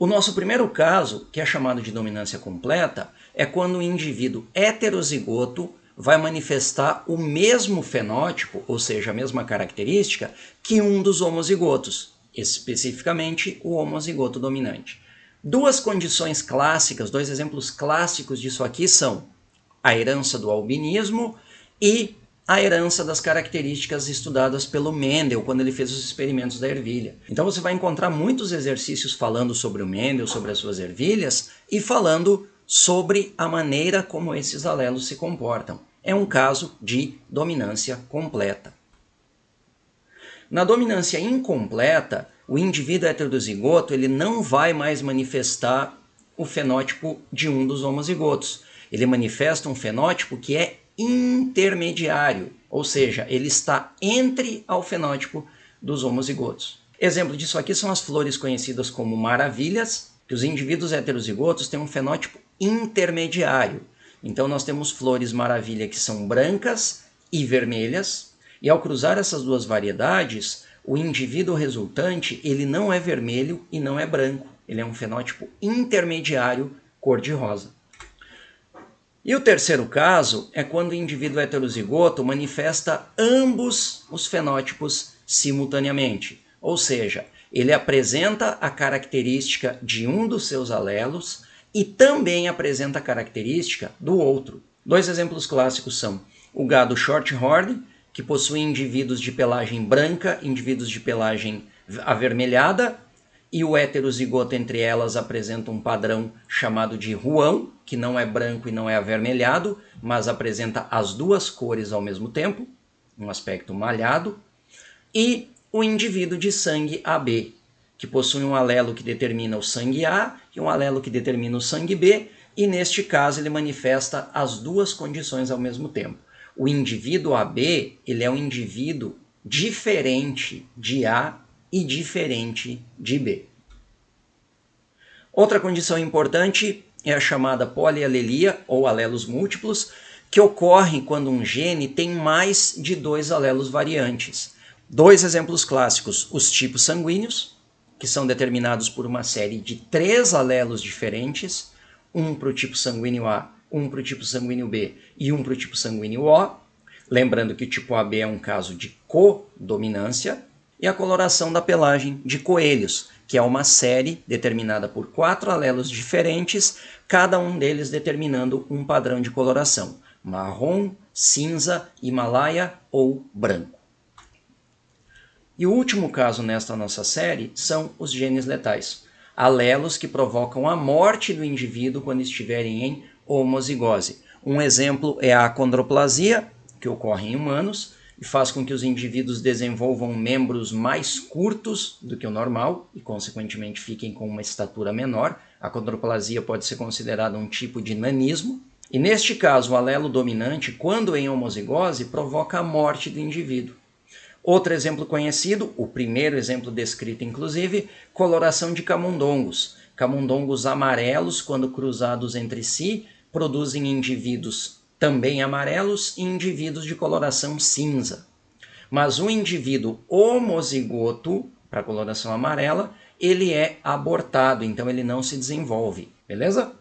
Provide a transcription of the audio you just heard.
O nosso primeiro caso, que é chamado de dominância completa, é quando o indivíduo heterozigoto vai manifestar o mesmo fenótipo, ou seja, a mesma característica, que um dos homozigotos, especificamente o homozigoto dominante. Duas condições clássicas, dois exemplos clássicos disso aqui são a herança do albinismo e a herança das características estudadas pelo Mendel quando ele fez os experimentos da ervilha. Então você vai encontrar muitos exercícios falando sobre o Mendel, sobre as suas ervilhas e falando sobre a maneira como esses alelos se comportam. É um caso de dominância completa. Na dominância incompleta, o indivíduo heterozigoto ele não vai mais manifestar o fenótipo de um dos homozigotos. Ele manifesta um fenótipo que é intermediário, ou seja, ele está entre ao fenótipo dos homozigotos. Exemplo disso aqui são as flores conhecidas como maravilhas, que os indivíduos heterozigotos têm um fenótipo intermediário. Então nós temos flores maravilha que são brancas e vermelhas, e ao cruzar essas duas variedades, o indivíduo resultante ele não é vermelho e não é branco, ele é um fenótipo intermediário cor-de-rosa. E o terceiro caso é quando o indivíduo heterozigoto manifesta ambos os fenótipos simultaneamente, ou seja, ele apresenta a característica de um dos seus alelos e também apresenta a característica do outro. Dois exemplos clássicos são o gado Shorthorn, que possui indivíduos de pelagem branca, indivíduos de pelagem avermelhada, e o heterozigoto entre elas apresenta um padrão chamado de ruão, que não é branco e não é avermelhado, mas apresenta as duas cores ao mesmo tempo, um aspecto malhado, e o indivíduo de sangue AB, que possui um alelo que determina o sangue A e um alelo que determina o sangue B, e neste caso ele manifesta as duas condições ao mesmo tempo. O indivíduo AB ele é um indivíduo diferente de A e diferente de B. Outra condição importante é a chamada polialelia, ou alelos múltiplos, que ocorre quando um gene tem mais de dois alelos variantes. Dois exemplos clássicos, os tipos sanguíneos, que são determinados por uma série de 3 alelos diferentes, um para o tipo sanguíneo A, um para o tipo sanguíneo B e um para o tipo sanguíneo O. Lembrando que o tipo AB é um caso de codominância. E a coloração da pelagem de coelhos, que é uma série determinada por 4 alelos diferentes, cada um deles determinando um padrão de coloração: marrom, cinza, himalaia ou branco. E o último caso nesta nossa série são os genes letais, alelos que provocam a morte do indivíduo quando estiverem em homozigose. Um exemplo é a acondroplasia, que ocorre em humanos, e faz com que os indivíduos desenvolvam membros mais curtos do que o normal e, consequentemente, fiquem com uma estatura menor. A acondroplasia pode ser considerada um tipo de nanismo. E, neste caso, o alelo dominante, quando em homozigose, provoca a morte do indivíduo. Outro exemplo conhecido, o primeiro exemplo descrito, inclusive, coloração de camundongos. Camundongos amarelos, quando cruzados entre si, produzem indivíduos também amarelos e indivíduos de coloração cinza. Mas o indivíduo homozigoto, para coloração amarela, ele é abortado, então ele não se desenvolve, beleza?